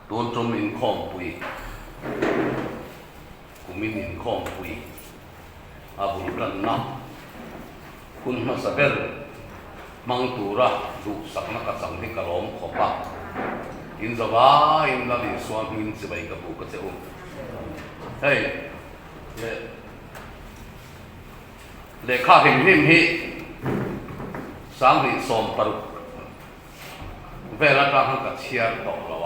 tuôn trong in khom bụi cũng in khom bụi bụi gần nọ kun mà sao biết mang tù ra đủ sắc nó cả chẳng thì cả lom khó ba in giờ ba in là đi xoan in sẽ bay cái bụi cái chỗ hey để khá hình hình hi sáng thì xóm paru về là các hàng cả chia tổ là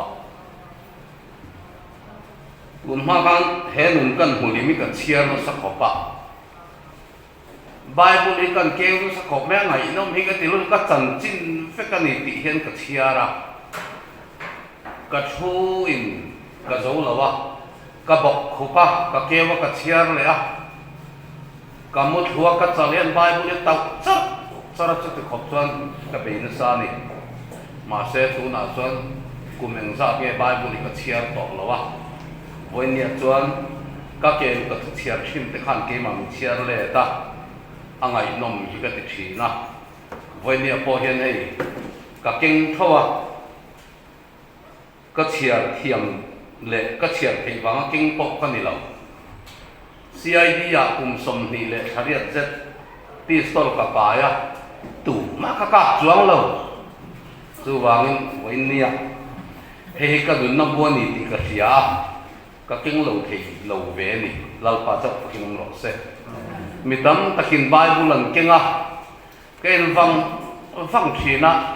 mà kan henun kan hulimi kan chia nó sắc khop pa Bible ni kan kêu nó sắc khop me ngai nom hi ka tilun ka chan chin fe ka ni ti hian ka chia ra ka thu in ka zo lawa ka bok khopa ka kêu ka chia le a ka mo thua ka chalian Bible ni tau chak sara chu ti khop chuan ka be na sa ni ma se thu na chuan kumeng za ke Bible ni ka chia to lawa với nhà chuan các cái cái chia phim để khăn cái mà mình chia lệ ta anh ấy nôm cái cái gì na với nhà bao hiện nay các kinh thua các chia thiam lệ các chia thì vắng kinh bốc cái này lâu CID à cùng sum này lệ thay vì Z pistol các bài à tủ mà các chuang lâu chú vắng với nhà hay cái đun năm buôn này thì cái gì à các kinh lâu thì lâu về này lâu pa chấp kinh lâu xe mi tâm ta kinh Bible lần kinh à cái vang chi na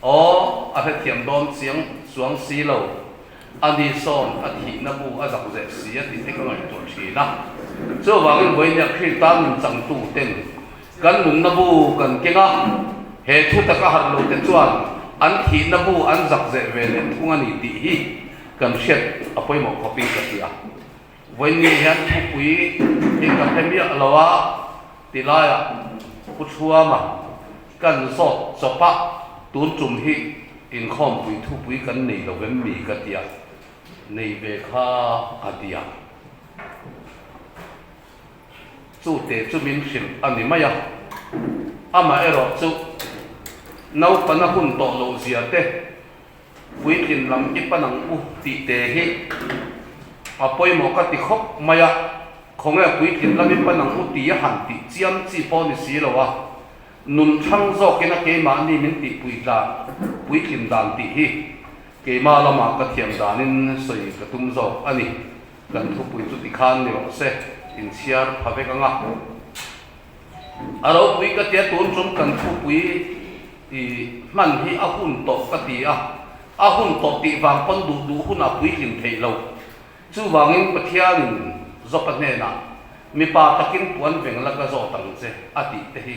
ở cái thiểm đom tiếng xuống xí lâu anh đi son anh thị na bu anh giặc dễ xí thì cái người tuổi chi na cho vàng với nhà khi ta mình chẳng tu tên gần mùng na bu gần kinh à hệ thu ta cả hạt lâu tên chuan anh thị na bu anh giặc dễ về nên thung anh đi hi cần xét apoi một copy cái gì à với người hiện thu quý những cái thêm việc là thì là bút chua mà cần sốt sốt bát tuôn chùm hi in khom quý thu quý cần này là với mì cái gì à này về kha cái gì à chú để chú mình xem anh ấy mấy à mà ở đó chú nấu phần nào cũng tổ lô gì à thế quý thiên làm ít phần năng u tị tệ hi, apoi một cái tị khóc maya, không nghe quý thiên làm ít phần năng u tị hẳn tị chiam chỉ bao nhiêu xí rồi à, nun chăng do cái nào cái mà ni mình tị quý thiên đàn tị hi, cái mà làm cái thiềm đàn nên soi cái tum do anh ấy, cần thu quý chút tị khan này ông sẽ in chia phá về cái ngã, ở đó quý cái tiệt tuôn chúng cần thu quý thì mình hi ahun tổ cái tị à ahun to ti wang pon du hun a pui lim thei lo chu wangin pathian zopat ne na mi pa takin puan veng la ka zo tang che ati te hi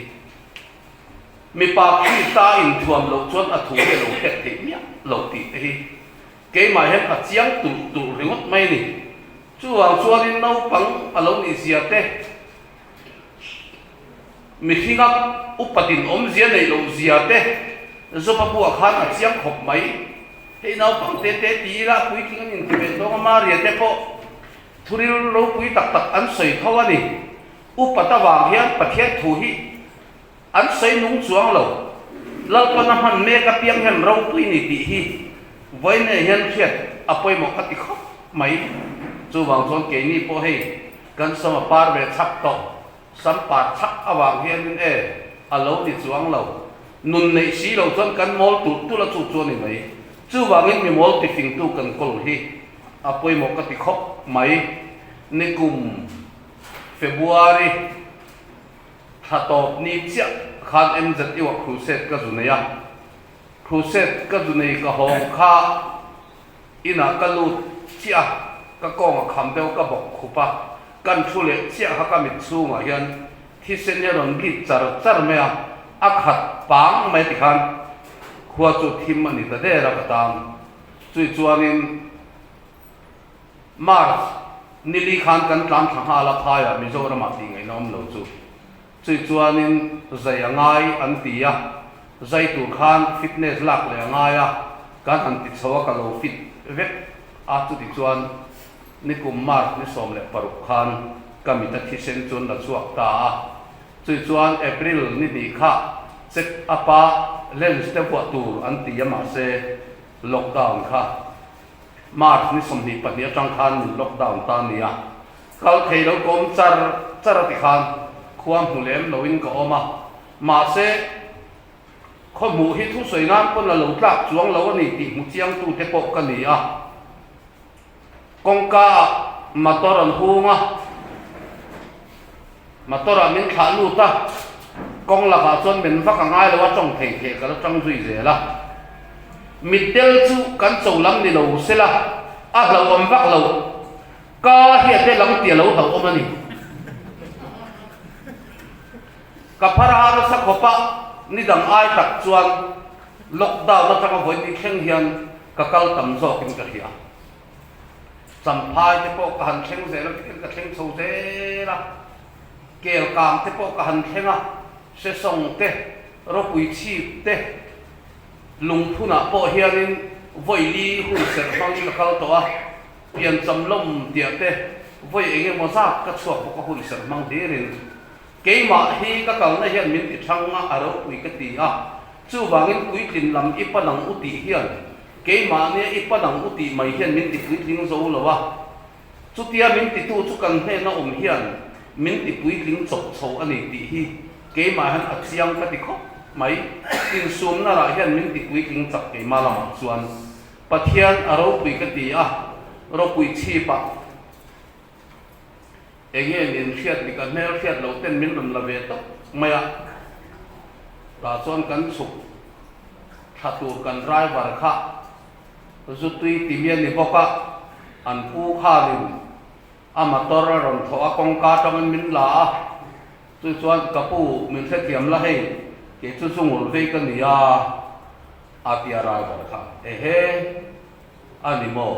mi pa khi ta in thuam lo chuan a thu ke lo tek te mia lo ti te hi ke mai hen a chiang tu ringot mai ni chu wang chuan in no pang a lo ni sia te mi hinga upatin om zia nei lo zia te zopa bu a khan a chiang khop mai thế nào bằng tê tê tí là quý kinh nghiệm thì bên đó mà riêng thế po thu đi lâu quý tắc tắc ăn sấy thâu anh đi úp bắt ta vàng hiền bắt hiền thu hi ăn sấy nung xuống lâu lâu còn nằm hẳn mẹ cái tiếng hiền rau quý này tí hi với này hiền hiền apoi một cái tí khóc mấy chú vàng son cái này po hay cần sao mà par về chắc to sắm par chắc à vàng hiền nên lâu đi xuống lâu nun này xí lâu son cần mol tu là tu này mấy chú vàng in mol thì phình tu cần col hi apoi một cái khóc mấy nên cùng February thà top ni chia khan em rất yêu crusade cái gì này à crusade cái gì này cái hồng kha ina cái lu chia cái con khăm đeo cái bọc khupa căn chu lệ chia ha cái mít su mà hiện thì sinh nhật đồng đi char mẹ ác hạt bang mấy thì khan khoa chu thím anh ta để ra cái tang chui chuan in Mars nili khan kan tlam thang hala phaya Mizoram ati ngai nom lo chu chui chuan in zai angai an tia zai tur khan fitness lak le angai a kan an ti chawa ka lo fit vek a chu ti chuan ni kum Mars ni som le paruk khan kamita thisen chun la chuak ta a chui chuan April ni ni kha set apa lens te wa tur an tia ma se lockdown kha March ni somni pania tang khan min lockdown ta nia kal thei lo kom char ti khan khuam hulem loin ka oma ma se kho mu hi thu soi nan pon la lo tlak chuang lo ani ti mu chiang tu te pok ka ni a kongka matoran hunga matora min kha lu ta kong la ka chon min va ka ngai lo wa chong thei the ka lo chang zui ze la mitel chu kan choulam ni lo sela a lo om vak lo ka hi te lang ti lo ho om ani ka phara ro sa khopa ni dang ai tak chuan lockdown na taka voi ni kheng hian ka kal tam zo kin ka hia sam phai te po ka han kheng ze la ka kheng chou ze la kel kam te po ka han khenga se song te ro pui chi te lung phuna po hianin voili hu ser hang la kal to a pian cham lom tia te voi enge mo sa ka chuak ko hu ser mang dirin keima hi ka kal na hian min ti thanga aro pui ka ti a chu wangin pui tin lam i panang uti hian keima ne i panang uti mai hian min ti pui ting zo lo wa chu tia min ti tu chu kan he na hian min ti pui ting chok chho ani ti hi keima han achiang ka ti kho mai tin sum na ra hian min ti pui ting chak keima lam chuan pathian aro pui ka ti a ro pui chi pa enge nin khiat ni kan mel khiat lo ten min lam la ve to maya ra chon kan su thatu kan driver kha zutui timian ni boka an pu kha rin amator ron tho a kong ka tang min la a tu chuan kapu min the tiam la hei ke chu chungul ve kan ni a atia driver kha he ani mo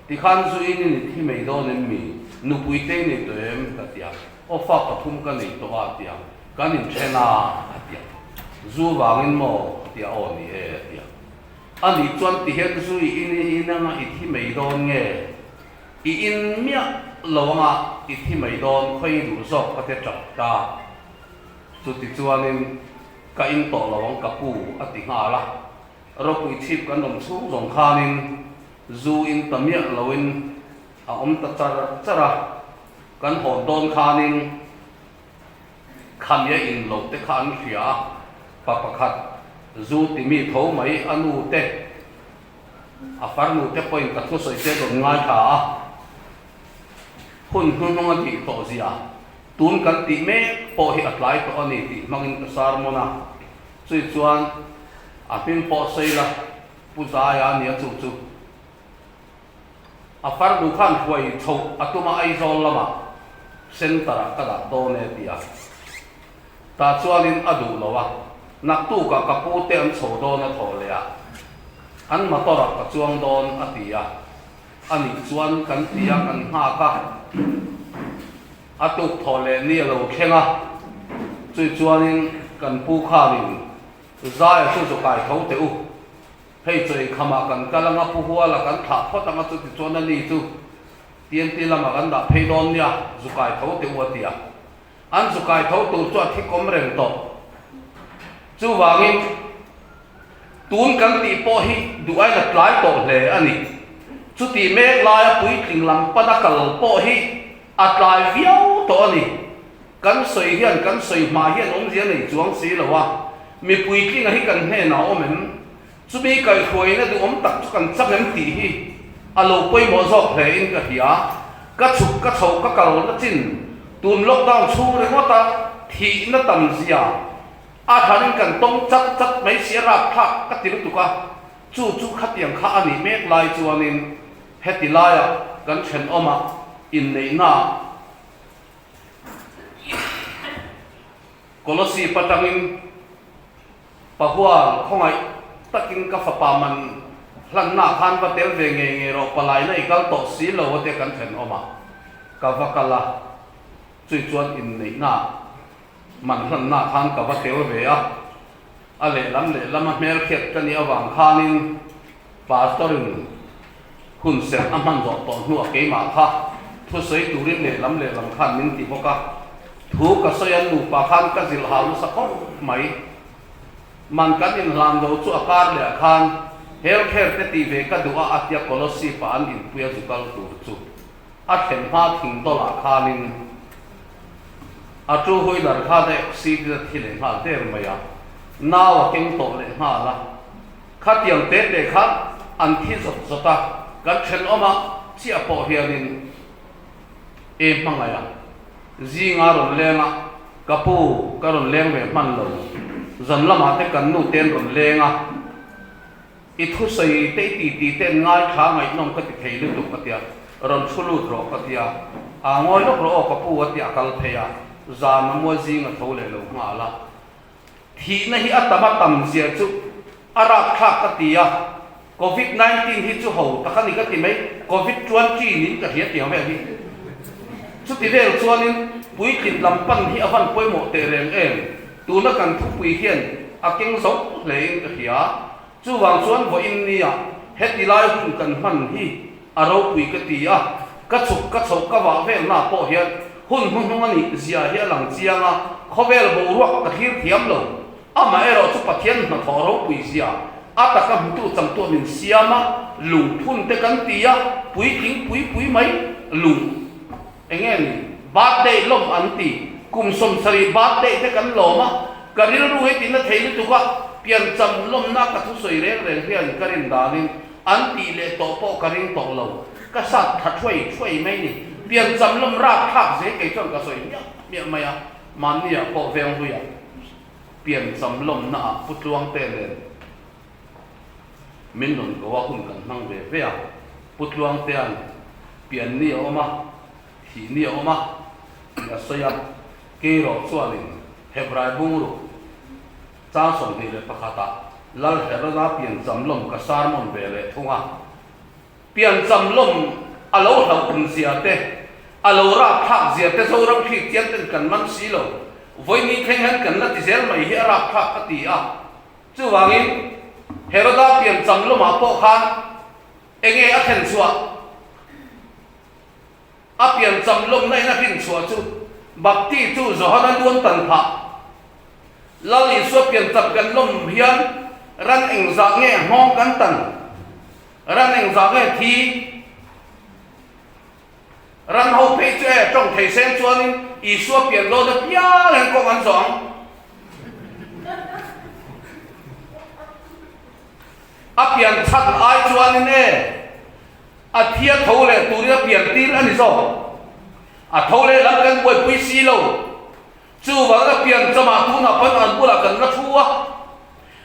ti khan zu in ni thi mei do nen mi nu pui te ni toem ka tia o fa ka thum ka nei to a tia kan in chena a tia zu wangin mo tia o ni e tia ani chuan ti hen zu in na i thi mei do nge i in mia lawanga i thi mei don khoi du zo ka te chak ta chu ti chuanin ka in to lawang ka pu ati nga la ro pui chip kan nom chu zong khanin zu in tamia lawin a ta chara kan hon don khanin khamya in lo te khan khia pa pakhat zu ti mi tho mai anu te a far nu te point ka thu soi te do ngai tha hun ti to zia tun kan ti me po hi apply to ani ti mangin ka sar mona chui chuan a pin po sei la puza ya ni chu chu a far du khan huai tho atuma ai zol lama center ka da do ne tia ta chuanin adu lowa nak tu ka kapu te an chho do na tho le a an motora ka chuang don atia ani chuan kan tia kan ha ka atu tho le ni lo khenga chui chuanin kan pu kha rin zai chu chu kai tho te u hei choi khama kan kalanga pu huwa la kan tha phot anga chu ti chona ni chu tien ti lama kan da phei don nia zu kai tho te u tia an zu kai tho tu chu thi kom reng to chu wangin tun kan ti po hi du ai la tlai to le ani chu ti me lai pui tling lam pa da kal po hi atlai viau to ani kan soi hian kan soi ma hian ong zia nei chuang si lo wa mi pui tling hi kan he na omen chu mi kai khoi na du om tak chu kan chak lem ti hi alo poi mo zok he in ka hia ka chuk ka chho ka kal na chin tun lockdown chu re mo ta thi na tam zia a thanin kan tong chat chat mai sia ra thak ka ti tu ka chu chu khatiang kha ani mek lai chuanin heti laia kan chen oma in nei na kolosi patangin pahua khongai takin ka fapaman hlan na khan pa tel ve nge ro palai na ikal to si lo te kan chen oma ka vakala chui chuan in nei na man hlan na khan ka va tel ve a ale lam mel khet kan ya wang khanin pastorin hun se aman zo to nu ke ma kha thu sei turin le lam khan min ti boka thu ka soyan nu pa khan ka zil halu sa ko mai man kan in lam do chu akar le khan healthcare te ti ve ka duwa atia policy pa an in puya jukal tu chu a then ma thing to la khanin a chu hoi lar kha de si de thile ha te maya naw keng to le ha la kha tiang te te kha an thi zot zota kan chen oma chia po hianin e mangaya zi nga ron lenga kapu karon leng ve man lo zan lama te kan nu ten ron lenga i thu sei te ti ten ngai kha ngai nom ka ti thei lu tu ka tia ron chulu ro ka tia a ngoi lok ro ka pu wa tia kal pheya za na mo zi nga tho le lo nga la thi na hi atama tam zia chu ara kha ka tia COVID-19 hi chu ho ta khani ka ti mai COVID-20 nin ka hiat tiang ve hi chu ti vel chuanin pui kin lampan hi avan poi mo te reng em tu na kan thu pui hian a keng sok le in ka hia chu wang chuan vo in nia heti lai hun kan man hi aro pui ka ti a ka chuk ka wa vel na po hian hun ani zia hi lang chianga khovel bo ruak ka thir thiam lo ama ero chu pathian na thoro pui zia ata ka mutu cham to min siama lung thun te kan tia pui king pui mai lung engen birthday lom anti kum som sari birthday te kan loma karil ru he tin thei tu ka pian cham lom na ka thu soi reng hian karin danin anti le to po karing to lo ka sat tha thoi mai ni pian cham lom ra thak je ke chon ka soi mi maya man nia po veng hu ya pian cham lom na putluang te le min non ko wa kun kan mang ve ya putluang te an pian ni oma hi ni oma ya soya ke ro chualin hebrai bungru cha som ni le pakhata lal herana pian chamlom ka sarmon vele thunga pian chamlom alo thau kun ziate alo ra thak ziate so ram khi tian ten kan man si lo voi ni theng han kan la ti zel mai hi ra thak ati a chu wangin heroda pian chamlom a po khan enge a then chuwa apian cham lom nai na hin chua chu bhakti chu zohana duan tan pha lali so pian chap kan lom hian ran eng za nge hong kan tan ran eng za nge thi ran ho pe che trong thei sen chuan i so pian lo na pia len ko an zong apian chat ai chuan ne a thia tho le turia pian tir ani so a tho le lam kan boi pui si lo chu wa la pian chama tu na pan an bula kan na thua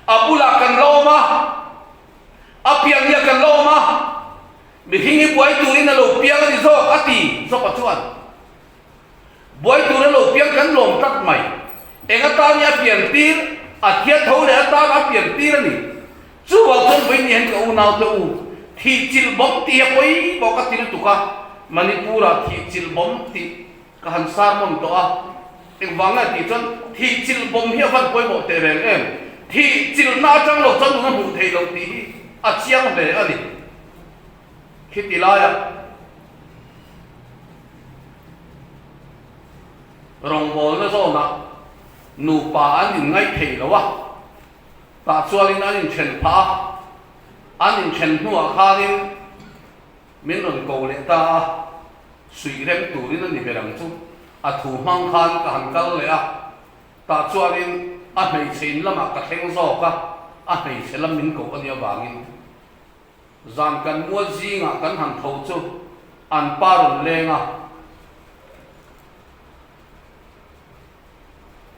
a bula kan lo ma a pian ya kan lo ma mi hingi boi turin na lo pian ani so ati so pa chuan boi turin lo pian kan lom tak mai enga ta nya pian tir a thia tho le ta a pian tir ani chu wa thon boi ni hen ka u naw te u thi chil bom ti poi bo ka til tu ka manipura thi chil bom ti ka han sar mon to a eng wanga ti chon thi chil bom hi van poi bo te reng em thi chil na chang lo chon na bu thei lo ti a chiang ve ani khiti la ya rong bol na so na nu pa an ngai thei lo wa ta chualin an chen pha anh chen hua khanin min ron ko le ta sui rem tu rin ni berang chu a thu mang khan ka han kal le a ta chuanin a mei chin lama ka theng zo ka a mei chelam min ko ania wangin zan kan mua ji nga kan han tho chu an parun lenga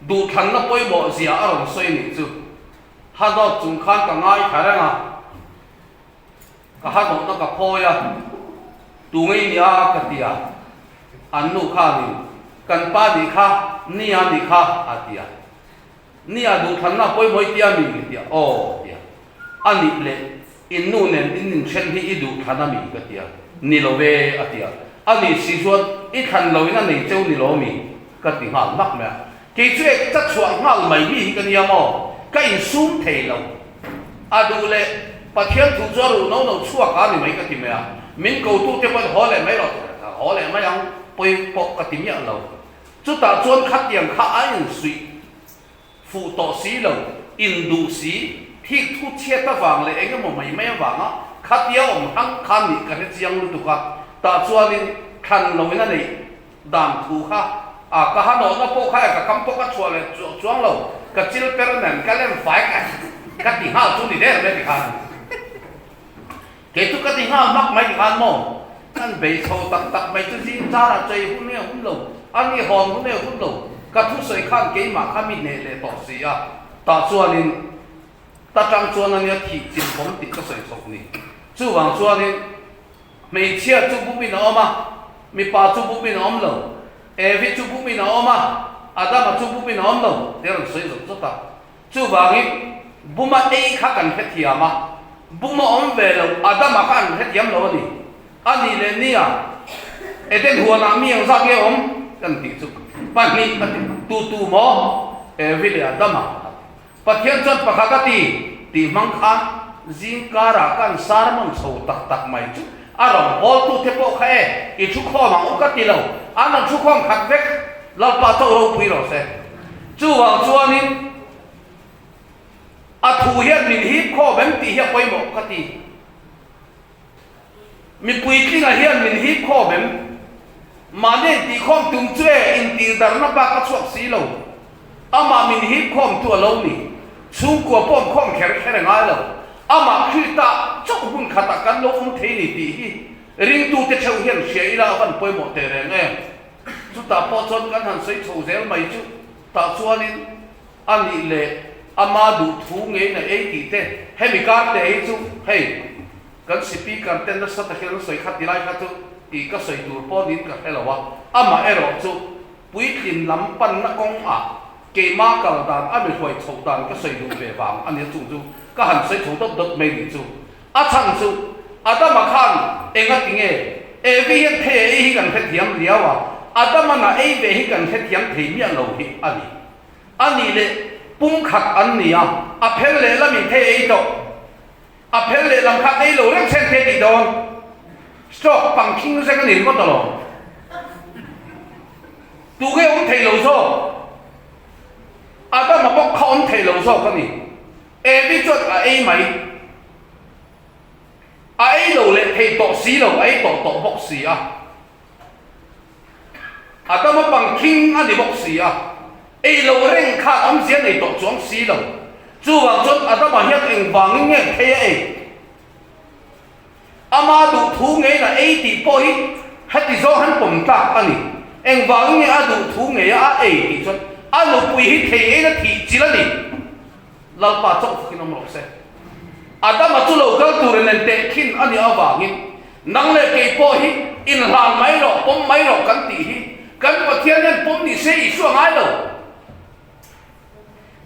du than na poi mo zia a ron soi ni chu ha do chung khan ka ngai tharanga ka ha no na ka phoya tu ngai nia ka tia annu kha ni kan pa ni kha nia ni kha atia nia du than na poi moi tia mi tia o tia ani le innu nen in chen hi idu thana mi ka tia ni lo ve atia ani si suat I than lo ina nei cheu ni lo mi ka ti hal mak me ke chue chat chua ngal mai mi ka nia mo ka in sum thei lo adu le pathian thu zaru no no chua ka ni mai ka ti me a min ko tu te pan ho le mai lo ho le mai ang poi po ka ti ya lo chu ta chuan khat yang kha a in sui fu to si lo in du si thi thu chia ta vàng lệ anh một mấy vàng á khát yếu ông hăng khan đi cái chiang luôn tụ cả ta cho nên khăn lâu na này đàn thu ha cả hà nội nó po khai cả cắm po cả chua lệ chuang lâu cả chill permanent cái lên phải cái tiếng hao chú đi đấy là cái khan cái tu cái tiếng hao mắc mấy cái khan mò anh bị sâu tắc mấy chú xin ra là chơi hôm nay hôm lâu anh đi hòn hôm nay hôm lâu cái thu sợi khan cái mà khan mình này để tỏ gì à ta cho nên ta trang cho nên要提进风底个水手呢，就往说呢，每次就不变了嘛，每把就不变了了，every就不变了嘛，阿达嘛就不变了了，这样水手做到，就往呢，不嘛 A 卡干黑天嘛，不嘛我们为了阿达嘛干黑天了呢，阿你呢你啊，一点河南面上给我们跟地主，半年တူ么，every 阿达嘛。ปัจจัยจนปะขากตีตีมังคันจิงการะกันสารมันโฉตักไม่จุอารมณ์โอตุเทปโอเคอีชุกข้อมังอุกติเราอันนั้นชุกข้อขัดเวกเราปะโตเราคุยเราเสจูวังจวนนี้อาทูเฮียนมินฮีข้อเบนตีเฮียไปหมกติมีปุยที่งเฮียนมินฮีข้อเบนมาเนี่ยตีข้อมตุ้งเจ้อินตีดาร์นับปากชวกสีเราอามามินฮีข้อมตัวเรานี่ชูกัวป้อมข้อมแข็งแรงง่ายแล้วอามาคือตาเจ้าบุญขัดกันลงเทนี่ดีริงตูจะเชี่ยวเห็นเสียอีลาวันป่วยหมดแต่แรงเองสุดตาพอชนกันหันใส่โฉเซลไม่จุตาส่วนนี้อันนี้เลยอามาดูทูเงี้ยนะเอ้ดีเต้ให้มีการเตะจุให้กันสิปีกันเต้นแล้วสัตว์เขียนสวยขัดดีไรขัดจุอีก็สวยดูป้อนี้กันให้เราว่าอามาเอรอจุปุ้ยกินลำปันนักกงอ่ะเกี่ยมากกระดานอันเป็นหวยโฉดานก็สวยดูเบบังอันนี้จุก็หันใส่โฉดดไม่ดีจุช่างจุอาตมาขันเองก็ติงเอวีเห็นเทเอหิกันเทียมเดียวอ่ะอาตมาหน้าเอวีหิกันเทียมเทียมเราหิอันนี้เลยปุ่มขัดอันนี้อ่ะเพลเลยแล้วมีเทเอโตเพลเลยลำขัดเอโลเรื่องเส้นเทติดอนสต๊อกปังคิงเส้นกันหนึ่งก็ตลอดดูแค่ผมเทโลโซอาตมาบอกเขาอันเทโลโซกันนี่เอวีจุดเอไหมไอ้เราเลยเทตอกสีเราไอ้ตอกบอกสีอ่ะอาตมาบังคิงอันนี้บอกสีอ่ะไอ้เราเร่งขาดอันเสียในตอกจวงสีเราจู่ว่าจนอาตมาเห็นเองฟังเงี้ยเทเองอามาดูทูเงี้ยนะไอ้ตีปอยให้ตีโซ่หันปุ่มตาอันนี้เองฟังเงี้ยดูทูเงี้ยไอ้ตีจนอันเราปุยให้เทเองนะทีจีละนี่เราป่าจบกินน้ำหลอกเสอาตมาจุโลก็ตัวเรนเตคินอันนี้เอาวางงี้นั่งเลยเก็บพอฮิอินหานไม่หรอกผมไม่หรอกกันตีฮิกันประเทศนั้นผมนี่เสียอีช่วงไงเรา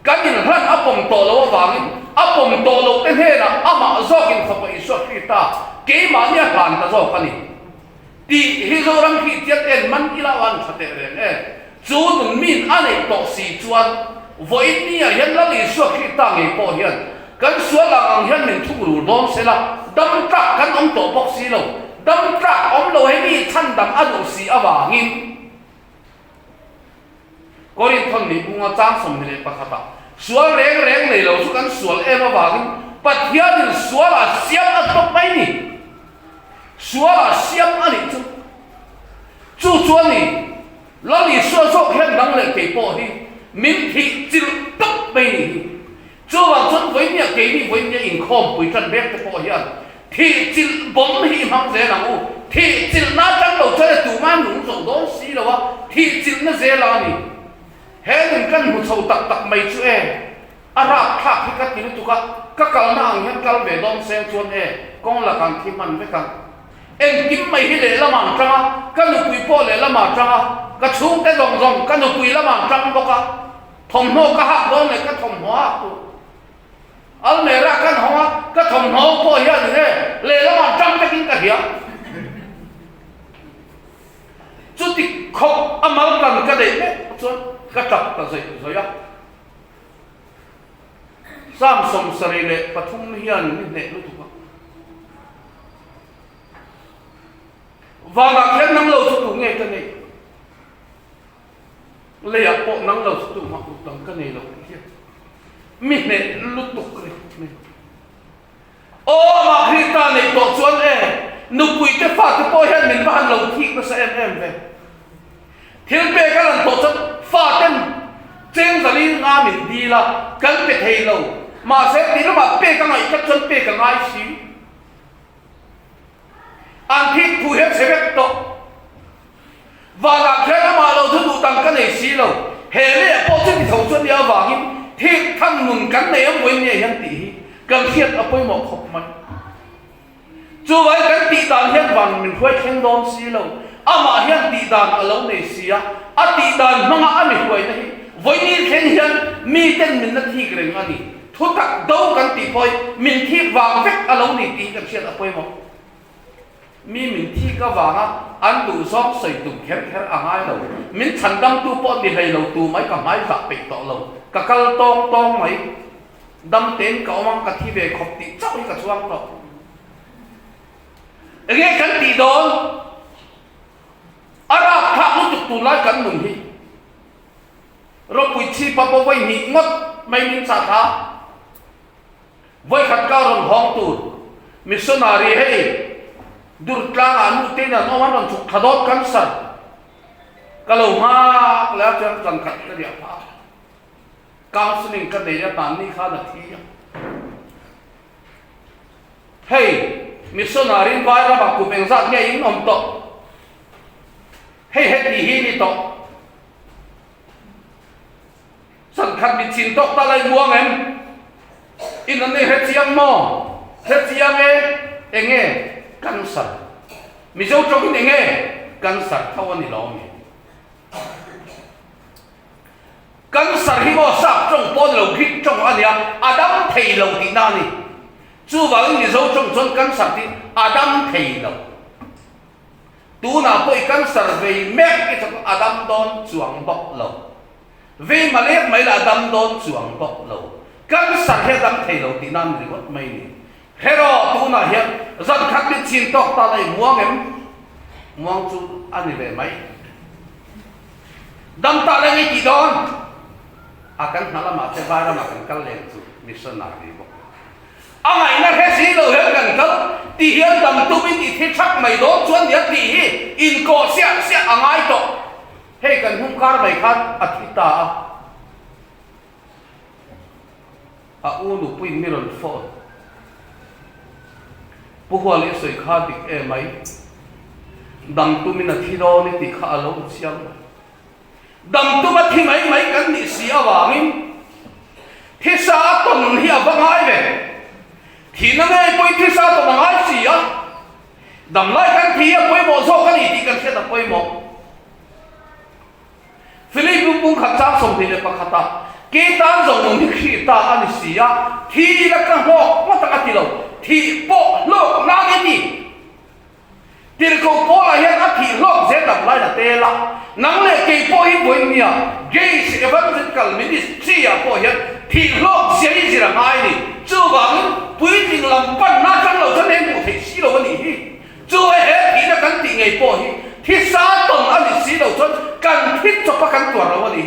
กันอินหานอับผมโตแล้ววางงี้อับผมโตแล้วเป็นเฮ่นะอามาซอกินขับไปช่วงที่ตาเกี่ยมาเนี่ยหานตะซอกันนี่ตีฮิโซรังฮิเจ็ดเอ็นมันอีลาวันสเตเรนจูนมินอันนี้ต่อสีจวนวันนี้เห็นแล้วนี่ช่วงที่ตาเงี้ยพอเห็นกันส่วนหลังเห็นมันทุ่งรูดองเสร็จละดำตรักกันอมตัวบอกสีเราดำตรักอมเราให้มีท่านดำอดุสีอวางินก็ริทนมีบุญจ้างสมเลยปะครับส่วนแรงเลยเราสุกันส่วนเอวางินปัจจัยนี่ส่วนละเสียมอันตกไปนี่ส่วนละเสียมอันนี้จู่ส่วนนี่แล้วนี่ส่วนเห็นดังเลยเก็บพอที่มินที่จิตตกไปนี่จู่ว่าจนวันนี้เกี่ยววันนี้อินคอมปุยจันเบกจะพอเห็นที่จิตบ่มหิมังเจนังอูที่จิตน่าจังเราจะดูมันหนุ่มส่งโดนสีแล้ววะที่จิตน่าเจลานี่เห็นกันหุ่นโฉตักไม่ช่วยอาราบทักที่กัดกินตุกะก็เก่าหน้าเห็นกันเวดองเซนชวนกองละกันที่มันไม่กันเอ็งกินไม่ให้เลยละมันจังกันหนุ่มปุยพ่อเลยละมันจังก็ชุ่มแต่รองกันหนุ่มปุยละมันจังบอกว่าถมหัวก็หักโดนเลยก็ถมหัวอันเมรักกันหัวก็ถมหัวพ่อเฮียนี่เลยละมันจังจะกินกันเหี้ยจุดที่เขาอามากันก็ได้ส่วนก็จับกันสิสวยสามสมสรีเลยปฐุมเฮียนี่เนี่ยรู้ถูกปะวางแค่นั่งเราสุดถูกไงกันนี่เลยอยากปนั่งเราสุดถูกมาอุดตังกันนี่เราเฮียมีเนี่ยรู้ถูกเลย này ô mà khi ta này tổ chuan nụ bụi cái phạt cái bôi hen mình van lầu thị nó sẽ em về thiên bề cái lần tổ chức phạt tên trên giờ đi nga mình đi là cần phải thay lầu mà sẽ đi nó mà bề cái này chắc chắn bề cái ngay xí anh thích thu hết sẽ biết tổ và làm thế mà lầu thứ đủ tăng cái này xí lầu hệ này bộ chức thì thầu xuân đi ở vàng im thiết thăng mừng cắn này ông quên nhẹ hiện tỷ cần thiết ở quê một học mạnh chú vậy cái tỷ đàn hiện vàng mình quay khen đón xí lầu mà hiện tỷ đàn ở lâu này xí tỷ đàn mà ngã mình quay này với như khen hiện mi tên mình nó thi cái này anh thu thắc đâu cần tỷ phơi mình thi vàng vét ở lâu này tỷ cần thiết ở quê một mi mình thi cái vàng anh đủ xót sợi đủ khen ai đâu mình thành đâm tu bọn đi hay lâu tu mấy cả máy giặc bị tọ lâu cả cal tong mấy đâm tên cậu mang cả thi về khóc tỷ chắc cả chuang tọ nghe cái tỷ đó ra tháp lúc tu lại cái mừng hi rồi bụi chi pa pa vay nhị ngất mấy mình sa thá vay khát cao rồi hong tu missionary hay dur tlang anu tên là nó hoàn chụp khát đốt cắn sần cái lầu ma là chân chân khát cái địa pháp counseling cái này là tạm ni khá là thi hey missionary vai ra bạc của mình ra nghe những ông tọ hey hết đi hi đi tọ sẵn khát bị chín tọ ta lại buông em in anh này hết chiang mò hết chiang nghe căn sẵn mình dâu trong cái nghe căn sẵn thâu anh đi lo mình căn sẵn hi có sạp trong bốn lầu khít trong anh ya Adam thầy lầu thì na này chú vào những dấu trong chân căn sẵn thì Adam thầy lầu tu nào tôi căn sẵn về mẹ cái trong Adam đón chuang bọc lầu về mà lấy mấy là Adam đón chuang bọc lầu căn sẵn hay Adam thầy lầu thì na này có mấy này hero tu nào hiện dân khác biết chín tóc ta này muang chú anh về mấy đâm ta lại cái gì đó akan nala mate bara makan kal le tu missionary bo angai na he si lo he kan kal ti hian dam tu bin ti thi thak mai do chuan ya ti in ko sia angai to he kan hum kar mai khan athita ulu puin miron fo pu hwa le soi kha dik e mai dam tu min thi ro ni ti kha lo chiam đầm tu bắt thi mấy cái nị sĩ ở vàng im thi sa tuần hi ở vang ai về thì nó nghe quay thi sa tuần ai sĩ á đầm lại cái thi ở quay bộ số cái nị thì cần sẽ là quay bộ Philip bung khát cha sông thì là khát ta cái tan rồi mình khi ta anh sĩ á thì là cái họ mất tất cả lâu thì bộ lô na cái gì tiền cầu bộ là hiện á thì lô sẽ đầm lại là tê la nắng lệ cây bò hi bồi nia gay sẽ vẫn rất cần mình đi chia bò hi thì lộc sẽ gì là ngay đi chưa vắng bùi tình làm bận na chẳng lâu cho nên một thể xí lâu đi chưa hết thì nó cần tình ngày bò hi thì sao tuần anh đi xí lâu cho cần thiết cho các cần tuần lâu đi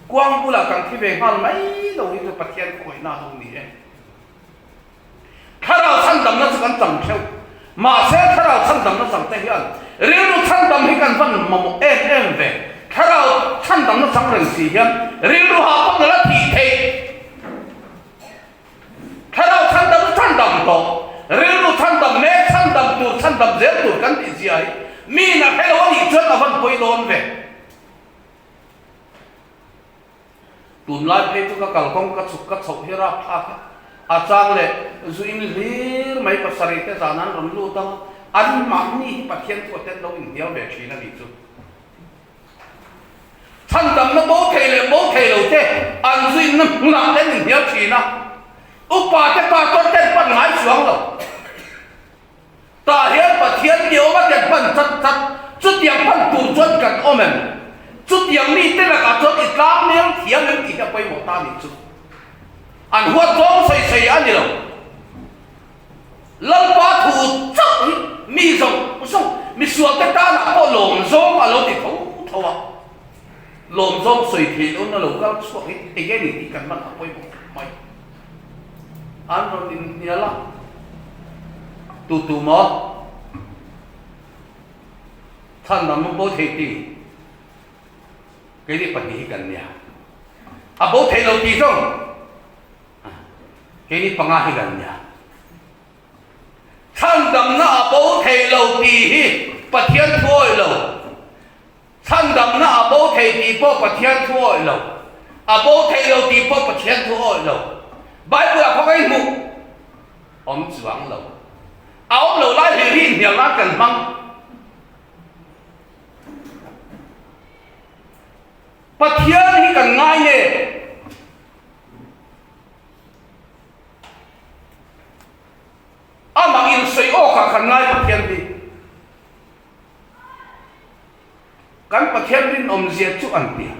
quang bu là cần thiết về hàng mấy lâu đi cho bát thiên khỏi na không đi khai đầu sang đầm nó sẽ cần tầm theo mà sẽ khai đầu sang đầm nó sang tây hiện riêng thân đầm hi kan văn mà một em về khai đầu thân đầm nó sang rừng xì hiếm riêng họ không là thị thế khai đầu thân đầm to riêng thân đầm nè thân đầm dễ tụt căn thị gì ấy mi là khai đầu đi trước là văn quay đón về tụm lại về cho các công các sầu hi ra phá trang lệ dù in lir mấy bác sĩ cái giá nan rầm lu tao anh mặc ni bát thiên của tên đâu in về chuyện là gì chứ thân đầm nó bố thầy lâu thế anh duy nó làm tên in chuyện na upa thế pa con tên pan ngái xuống rồi ta hiện bát thiên nhiều mà tên pan chặt chút tiếng pan tụt chút cần ôm em chút tiếng mi tên là cả chút ít lắm nên tiếng nên chỉ là quay một ta đi chút anh huat giống xây anh đi đâu lần ba thủ chắc mi giống mi suốt cái ta là có lồng giống mà lâu thì thấu à lồng giống xây thì nó lâu cao suốt cái gì thì cần bắt quay một mày an ron in niala tu moท่านนำโบเทตีก็ได้ปฏิกันเนี่ยอ่ะโบเทเราตีส่งก็ได้ปังอาหิกันเนี่ยท่านนำหน้าโบเทเราตีปฏิยันทั่วเราท่านนำหน้าโบเทตีโบปฏิยันทั่วเราอ่ะโบเทเราตีโบปฏิยันทั่วเราใบเปลือกเขาไม่หมุอมจวงเราเอาเราไล่หินเหนียวรักกันมั้งปะเทียนที่กันง่ายเนี่ยบางอินใส่ออกกันง่ายปะเทียนดีกันปะเทียนรินอมเสียจุอันเดีย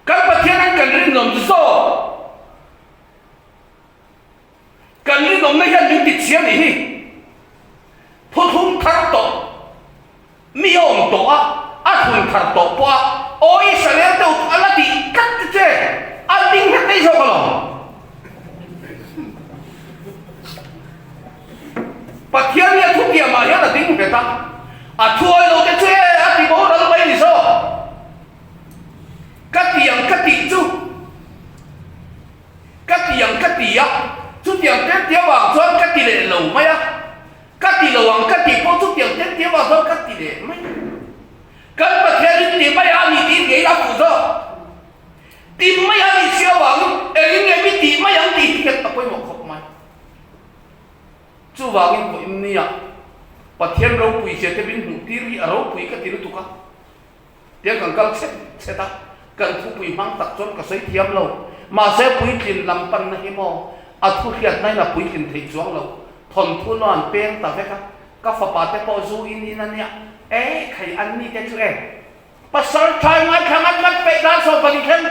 กันปะเทียนนั้นกันรินอมโซกันรินอมไม่ยันรินติดเสียนี่พูดทุ่งขัดโตมีอมโตทุ่งขัดโตปะโอ้ยเสลียนเดียวอะไรดีกัดเจ้อันดิ้งให้ได้ชอบกันหรอปะเทียนเนี่ยทุกอย่างมาเยอะแต่ดิ้งให้ได้ช่วยเราจะเจ้ที่บอกเราไม่ได้ชอบกัดอย่างกัดติจูกัดอย่างกัดติยะทุกอย่างเตี้ยว่างส่วนกัดติเลยเราไม่อะกัดติเราว่างกัดติพอทุกอย่างเตี้ยว่างส่วนกัดติเลยไม่กันปะเทียนตีไม่เอา你ตี给他辅助ตีไม่เอา你消亡ยังไงไม่ตีไม่เอาตีเก็บตะไปหมดครบไหมจู่ว่ากันคนนี้อ่ะปะเทียนเราปุยเสียที่บินหูตีรีเราปุยก็ตีรู้ตุกะเดี๋ยวกันก็เสร็จกันทุกปุยมังตักจนก็ใส่เทียมเรามาเสียปุยกินลำปันนะฮิโมทุกอย่างนั่นน่ะปุยกินถี่จวงเราทนทุนนอนเป้งแต่เว้ยก็ฝาปาเตปอซูอินนี่นั่นเนี่ยใครอันนี้จะช่วยภาษาไทยงั้นขนาดมันเป็นด้านสอบปฏิเสธ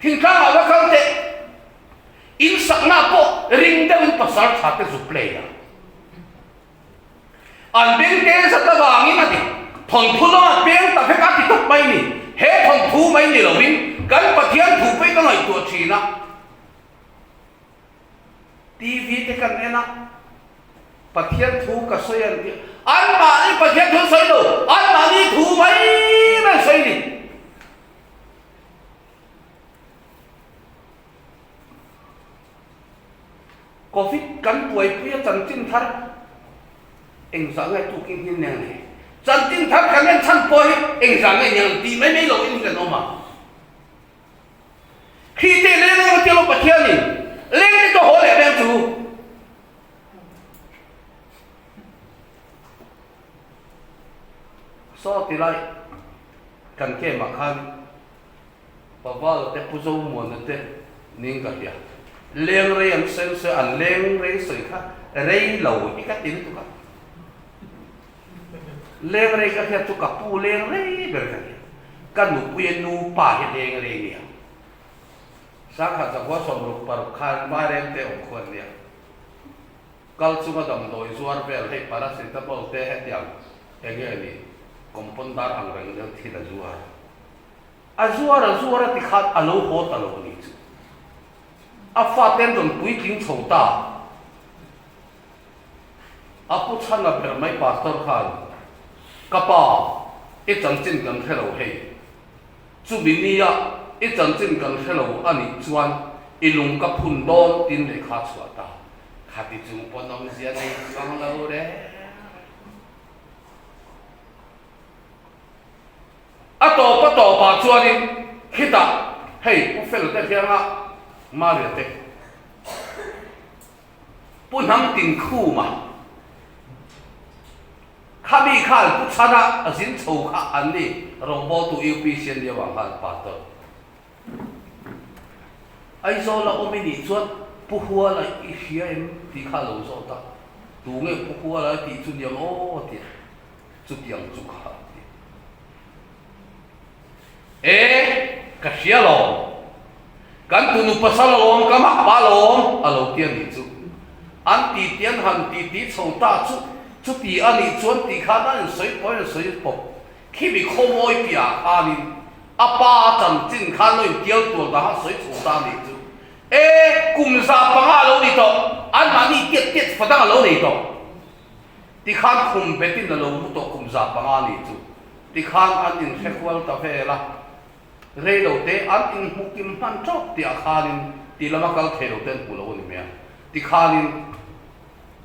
ถึงข้างเอาว่าเขาเตะอินสักหน้าโปริงเดินภาษาไทยจะสุดเลยอันเป็นเกษตรบางนี่นะดิทนทุนนเป็นแต่เพื่อการติดต่อไม่นี่เฮ้ทนทุไม่นี่เราวิ่งกันปะเทียนถูกไปตั้งหลายตัวชีนะทีวีที่กันเนี่ยนะปะเทียนถูกกับเสียนอันมานี่ปะเทียนถูกใส่ดูอันมานี่ถูกไหมไม่ใส่ดิโควิดกันป่วยเพื่อจันจินทัดเอ็งสั่งให้ถูกกินที่เนี่ยนี่จันจินทัดกันเนี่ยฉันป่วยเอ็งสั่งให้ยังดีไม่หลงเอ็งกันออกมาขี้เตะเล่นมาเที่ยวปะเทียนนี่เล่นที่ตัวหัวเล่นจู่สอติไลกันแค่มาคันเพราะว่าเราเตะผู้ชมมวนเตะนิ่งกันเดียเลี้ยงเรียนเซนเซอันเลี้ยงเรียนสุดค่ะเรียนเหล่าอีกก็ตีนตุกะเลี้ยงเรียนก็แค่ตุกะปูเลี้ยงเรียนแบบนี้กันหนูเวียนหนูป่าเห็นเลี้ยงเรียนเนี่ยสักขัดสักว่าสมรูปปรุขานมาเรียนเตะองคนเนี่ยกัลสุมาดำโดยสวรรค์เวลให้ปาราสิตาบอลเตะให้เดียวเองนี่kompondar ang renggang tila zuara. Zuara tikat alo hot alo ni chu. Faten don pui king chouta. Apu chana per mai pastor khan. Kapa e changjin kan thelo hei. Chu binia e changjin kan thelo ani chuan ilung ka phun don tin le kha chuata. Khati chung ponom zia nei sang lo re. Atau pacuan ini kita, hei,ufel teh yang mari teh, punang tingku mah, kami kan pucana asin cowka ani robot tu efisien dia bangkan patut. Aisyah lah omini cuat puhua lah isya em dikalau sota, tunge puhua lah di cun yang dia, cun yang cuka. Kasih lo, kan tunu pasal lo, kamak balom, alo tian itu, anti tian hanti ti cota cu ti ani cuan ti kanan sui pop, kimi komoi pia ani, apa jam jin kanoi tiang tu dah sui cota itu, kum za panga lo ni to an mani tiet fadang lo ni to ti khan khum betin lo mu to kum za panga ni chu ti khan an in fekwal ta vela re lo te an in hukim han chok ti a khanin ti lama kal thelo ten pu lo ni me ti khanin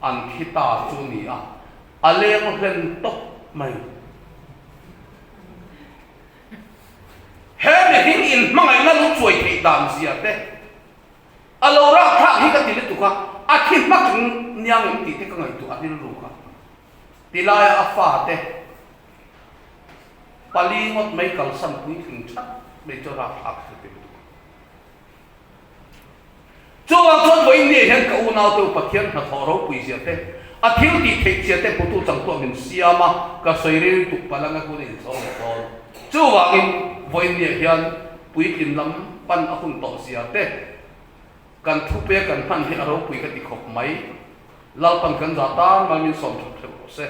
an khita chu ni a aleng ren tok mai he ne hin in mangai na lu chuai thei dam sia te alo ra tha hi ka ti le tu ka a khi mak nyang ti te ka ngai tu a ni lu ka ti la a fa te pali ngot mai kal sam pui thing chat me cho ra hak te chu ang chon voi ni hen ka u nau tu pathian na thoro pui sia te a thil ti thei sia te putu chang to min siama ka soire tu palanga ku ni so ko chu wa in voi ni hian pui tin lam pan a hun to sia te kan thu pe kan pan hi aro pui ka ti khop mai lal pan kan za ta ma min som thuk se